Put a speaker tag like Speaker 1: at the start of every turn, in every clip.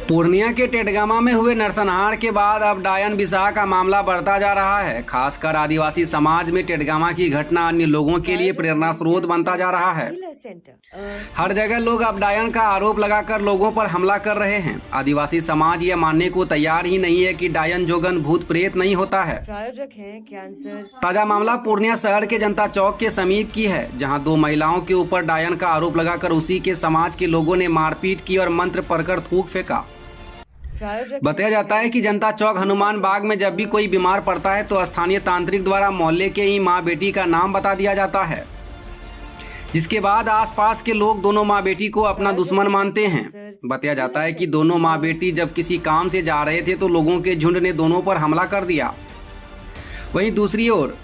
Speaker 1: पूर्णिया के टेटगामा में हुए नरसंहार के बाद अब डायन बिसाह का मामला बढ़ता जा रहा है। खासकर आदिवासी समाज में टेटगामा की घटना अन्य लोगों के लिए प्रेरणा स्रोत बनता जा रहा है। हर जगह लोग अब डायन का आरोप लगाकर लोगों पर हमला कर रहे हैं। आदिवासी समाज यह मानने को तैयार ही नहीं है कि डायन जोगन भूत प्रेत नहीं होता है।
Speaker 2: प्रायोजक है कैंसर।
Speaker 1: ताजा मामला पूर्णिया शहर के जनता चौक के समीप की है, जहां दो महिलाओं के ऊपर डायन का आरोप लगाकर उसी के समाज के लोगों ने मारपीट की और मंत्र पढ़कर थूक फेंका। बताया जाता है कि जनता चौक हनुमान बाग में जब भी कोई बीमार पड़ता है तो स्थानीय तांत्रिक द्वारा मोहल्ले के ही माँ बेटी का नाम बता दिया जाता है, जिसके बाद आसपास के लोग दोनों माँ बेटी को अपना दुश्मन मानते हैं। बताया जाता है कि दोनों माँ बेटी जब किसी काम से जा रहे थे तो लोगों के झुंड ने दोनों पर हमला कर दिया। वहीं दूसरी ओर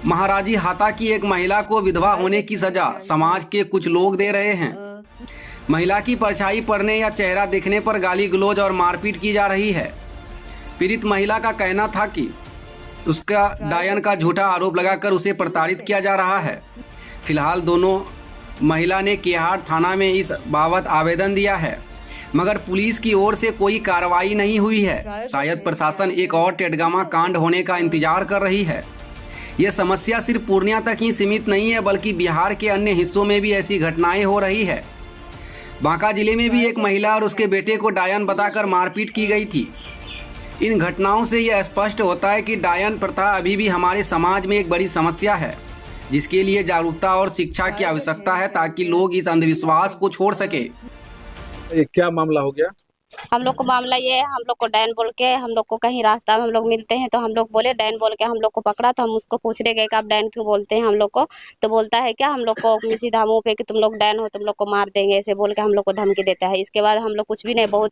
Speaker 1: महाराजी हाता की एक महिला को विधवा होने की सजा समाज के कुछ लोग दे रहे हैं। महिला की परछाई पड़ने या चेहरा देखने पर गाली गलौज और मारपीट की जा रही है। पीड़ित महिला का कहना था कि उसका डायन का झूठा आरोप लगाकर उसे प्रताड़ित किया जा रहा है। फिलहाल दोनों महिला ने केहार थाना में इस बाबत आवेदन दिया है, मगर पुलिस की ओर से कोई कार्रवाई नहीं हुई है। शायद प्रशासन एक और टेटगामा कांड होने का इंतजार कर रही है। यह समस्या सिर्फ पूर्णिया तक ही सीमित नहीं है, बल्कि बिहार के अन्य हिस्सों में भी ऐसी घटनाएं हो रही है। बांका जिले में भी एक महिला और उसके बेटे को डायन बताकर मारपीट की गई थी। इन घटनाओं से यह स्पष्ट होता है कि डायन प्रथा अभी भी हमारे समाज में एक बड़ी समस्या है, जिसके लिए जागरूकता और शिक्षा की आवश्यकता है ताकि लोग इस अंधविश्वास को छोड़ सके।
Speaker 3: ये क्या मामला हो गया?
Speaker 4: हम लोग को मामला ये है, हम लोग को डायन बोल के हम लोग को कहीं रास्ता में हम लोग मिलते हैं तो हम लोग बोले डायन बोल के हम लोग को पकड़ा। तो हम उसको पूछने गए कि आप डायन क्यों बोलते हैं हम लोग को, तो बोलता है क्या हम लोग को सीधा मुंह पे कि तुम लोग डायन हो, तुम लोग को मार देंगे, ऐसे बोल के हम लोग को धमकी देता है। इसके बाद हम लोग कुछ भी नहीं, बहुत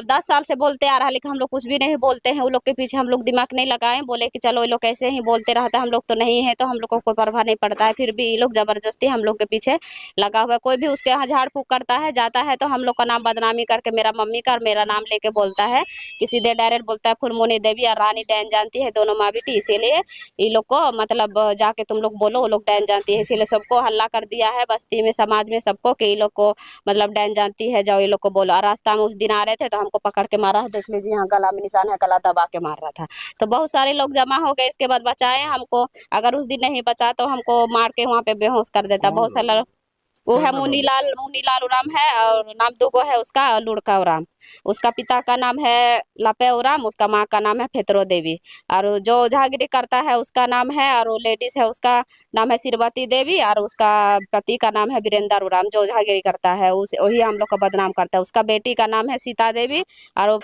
Speaker 4: 10 साल से बोलते आ रहा, लेकिन हम लोग कुछ भी नहीं बोलते हैं। वो लोग के पीछे हम लोग दिमाग नहीं लगाए, बोले कि चलो ये लोग ऐसे ही बोलते रहता है, हम लोग तो नहीं है, तो हम लोग को कोई प्रभाव नहीं पड़ता है। फिर भी ये लोग जबरदस्ती हम लोग के पीछे लगा हुआ है। कोई भी उसके यहाँ झाड़ फूक करता है जाता है तो हम लोग का नाम बदनामी करके मेरा मम्मी का और मेरा नाम लेके बोलता है कि सीधे डायरेक्ट बोलता है फुलमोनी देवी और रानी डायन जानती है, दोनों माँ बेटी, इसीलिए ये लोग को मतलब जाके तुम लोग बोलो वो लोग डायन जानती है। इसीलिए सबको हल्ला कर दिया है बस्ती में, समाज में सबको कि ये लोग को मतलब डायन जानती है, जाओ ये लोग को बोलो। और रास्ता में उस दिन आ रहे थे तो हमको पकड़ के मारा है, देख लीजिए यहाँ गला में निशान है, गला दबा के मार रहा था। तो बहुत सारे लोग जमा हो गए, इसके बाद बचाए हमको। अगर उस दिन नहीं बचा तो हमको मार के वहाँ पे बेहोश कर देता। बहुत सारा वो है मुनीलाल उराम है और नाम दुगो है उसका, लुड़का उराम। उसका पिता का नाम है लपे उराम, उसका माँ का नाम है फेतरो देवी। और जो झागिरी करता है उसका नाम है, और वो लेडीज है उसका नाम है सिरवती देवी, और उसका पति का नाम है वीरेंद्र उराम। जो झागिरी करता है उस वही हम लोग का बदनाम करता है। उसका बेटी का नाम है सीता देवी और वो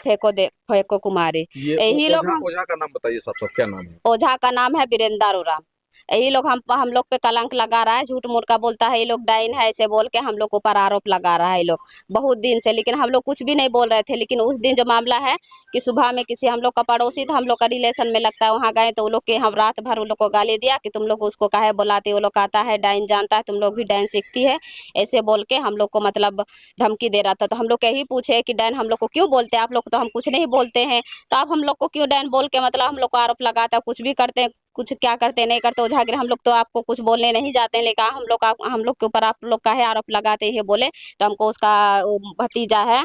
Speaker 4: फेको कुमारी। यही लोग
Speaker 3: ओझा का नाम बताइए साहब, क्या नाम है?
Speaker 4: ओझा का नाम है वीरेंद्र उराम। यही लोग हम लोग पे कलंक लगा रहा है, झूठ मूठ का बोलता है ये लोग डायन है, ऐसे बोल के हम लोग ऊपर आरोप लगा रहा है ये लोग बहुत दिन से। लेकिन हम लोग कुछ भी नहीं बोल रहे थे। लेकिन उस दिन जो मामला है कि सुबह में किसी हम लोग का पड़ोसी था, हम लोग का रिलेशन में लगता है, वहाँ गए तो वो लोग के हम रात भर वो लोग को गाली दिया कि तुम लोग उसको काहे बुलाते, वो लोग कहता है डायन जानता है, तुम लोग भी डायन सीखती है, ऐसे बोल के हम लोग को मतलब धमकी दे रहा था। तो हम लोग यही पूछे कि डायन हम लोग को क्यों बोलते हैं, आप लोग तो हम कुछ नहीं बोलते हैं, तो आप हम लोग को क्यों डायन बोल के मतलब हम लोग को आरोप लगाता है, कुछ भी करते हैं, कुछ क्या करते नहीं करते झागिर, हम लोग तो आपको कुछ बोलने नहीं जाते हैं, लेकिन हम लोग के ऊपर आप लोग काहे आरोप लगाते हैं बोले। तो हमको उसका भतीजा है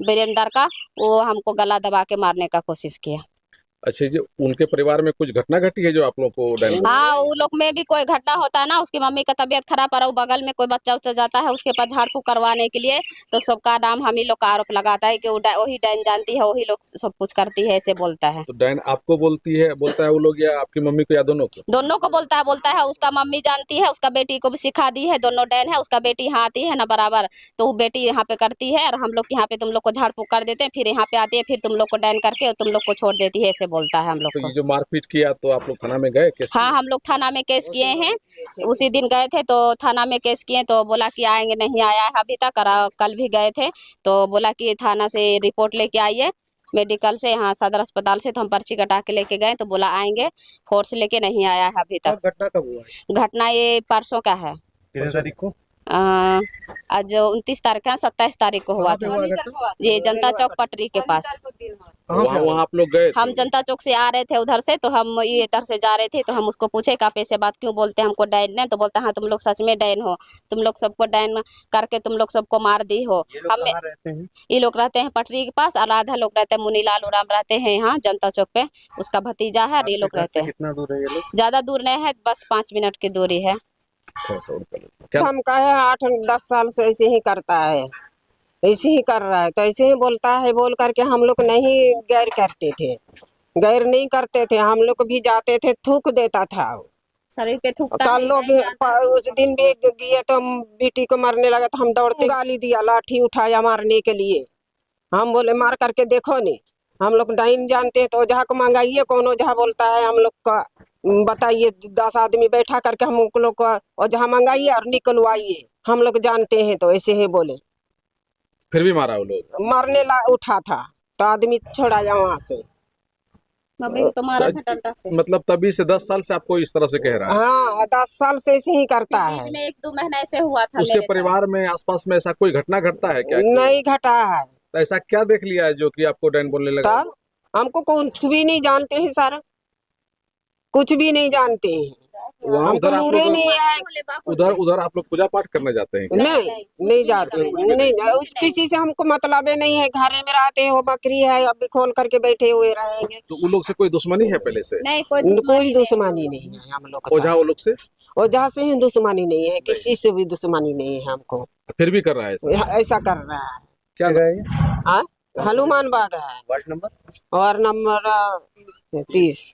Speaker 4: वीरेंद्र का, वो हमको गला दबा के मारने का कोशिश किया।
Speaker 3: अच्छा जी, उनके परिवार में कुछ घटना घटी है जो आप लोग को डायन?
Speaker 4: हाँ, वो लोग में भी कोई घटना होता है ना, उसकी मम्मी का तबीयत खराब है, बगल में कोई बच्चा उच्चा जाता है उसके पास झाड़ फूक करवाने के लिए, तो सबका नाम हम ही लोग का आरोप लगाता है कि वही डायन जानती है, वही लोग सब कुछ करती है, ऐसे बोलता है।
Speaker 3: तो डायन आपको बोलता है वो लोग, या आपकी मम्मी को, या दोनों को?
Speaker 4: दोनों को बोलता है उसका मम्मी जानती है, उसका बेटी को भी सिखा दी है, दोनों डायन है। उसका बेटी यहाँ आती है ना बराबर, तो वो बेटी यहाँ पे करती है और हम लोग यहाँ पे तुम लोग को झाड़ फूक कर देते हैं, फिर यहाँ पे आती है, फिर तुम लोग को डायन करके तुम लोग को छोड़ देती है, ऐसे बोलता है हम लोग को।
Speaker 3: जो मारपीट किया तो आप लोग थाना में गए? केस?
Speaker 4: हाँ, हम लोग थाना में केस किए हैं। उसी दिन गए थे तो थाना में केस किए, तो बोला कि आएंगे, नहीं आया है अभी तक। कल भी गए थे तो बोला कि थाना से रिपोर्ट लेके आइए, मेडिकल से, यहाँ सदर अस्पताल से। तो हम पर्ची कटा के लेके गए तो बोला आएंगे, फोर्स लेके नहीं आया है अभी तक।
Speaker 5: घटना कब हुआ?
Speaker 4: घटना ये परसों का है,
Speaker 5: कितने तारीख को?
Speaker 4: आज 29 तारीख है, 27 तारीख को हुआ था। ये जनता चौक पटरी के पास।
Speaker 3: वहाँ आप लोग गए थे?
Speaker 4: हम जनता चौक से आ रहे थे उधर से, तो हम ये इधर से जा रहे थे, तो हम उसको पूछे कि आप ऐसे बात क्यों बोलते हैं, हमको डैन ने, तो बोलता हाँ तुम लोग सच में डैन हो, तुम लोग सबको डैन करके तुम लोग सबको मार दी हो। हमें ये लोग रहते हैं पटरी के पास, और आधा लोग रहते हैं मुनीलाल उराम रहते हैं यहाँ जनता चौक पे, उसका भतीजा है, और ये लोग रहते हैं।
Speaker 3: कितना दूर है ये लोग?
Speaker 4: ज्यादा दूर नहीं है, बस 5 मिनट की दूरी है।
Speaker 3: क्या
Speaker 2: हम कहे 8-10 साल से ऐसे ही करता है, ऐसे ही कर रहा है, तो ऐसे ही बोलता है, बोल करके हम लोग नहीं गैर करते थे, गैर नहीं करते थे, हम लोग भी जाते थे, थूक देता था।
Speaker 4: शरीर पे थूकता
Speaker 2: कल लोग उस दिन भी गए तो बेटी को मारने लगा, तो हम दौड़ते गाली दिया, लाठी उठाया मारने के लिए। हम बोले मार करके देखो नहीं, हम लोग डाइन जानते हैं, तो ओझा को मंगाइए, कौन ओझा बोलता है हम लोग का बताइए, 10 आदमी बैठा करके हम लोग को ओझा मंगाइए और निकलवाइए, हम लोग जानते हैं, तो ऐसे ही बोले।
Speaker 3: फिर भी मारा वो लोग?
Speaker 2: मारने ला उठा था तो आदमी छोड़ाया वहाँ से।
Speaker 4: मम्मी को तो मारा था डंडा से।
Speaker 3: मतलब तभी से 10 साल से आपको इस तरह से कह रहा है?
Speaker 2: हाँ, 10 साल से ऐसे ही करता है।
Speaker 4: बीच में 1-2 महीना ऐसे हुआ था।
Speaker 3: उसके परिवार में आसपास में ऐसा कोई घटना घटता है क्या?
Speaker 2: नहीं घटा है।
Speaker 3: तो ऐसा क्या देख लिया है जो कि आपको डैन बोलने लगा?
Speaker 2: तब हमको कुछ भी नहीं जानते हैं सर, कुछ भी नहीं जानते हैं,
Speaker 3: वहाँ
Speaker 2: हमको
Speaker 3: उधर आप
Speaker 2: नूरे
Speaker 3: लोग
Speaker 2: नहीं है।
Speaker 3: उधर आप लोग पूजा पाठ करने जाते हैं क्या?
Speaker 2: नहीं जाते, नहीं किसी से हमको मतलब नहीं है, घरे में रहते हैं, वो बकरी है अभी खोल करके बैठे हुए रहेंगे।
Speaker 3: तो उन लोग से कोई दुश्मनी है पहले से?
Speaker 4: नहीं,
Speaker 2: कोई दुश्मनी नहीं है हम लोग को।
Speaker 3: ओझा वो लोग से?
Speaker 2: ओझा से ही दुश्मनी नहीं है, किसी से भी दुश्मनी नहीं है हमको।
Speaker 3: फिर भी कर रहा है ऐसा?
Speaker 2: ऐसा कर रहा है।
Speaker 3: क्या गए?
Speaker 2: हनुमान बाग है,
Speaker 3: वार्ड नंबर?
Speaker 2: और नंबर 30।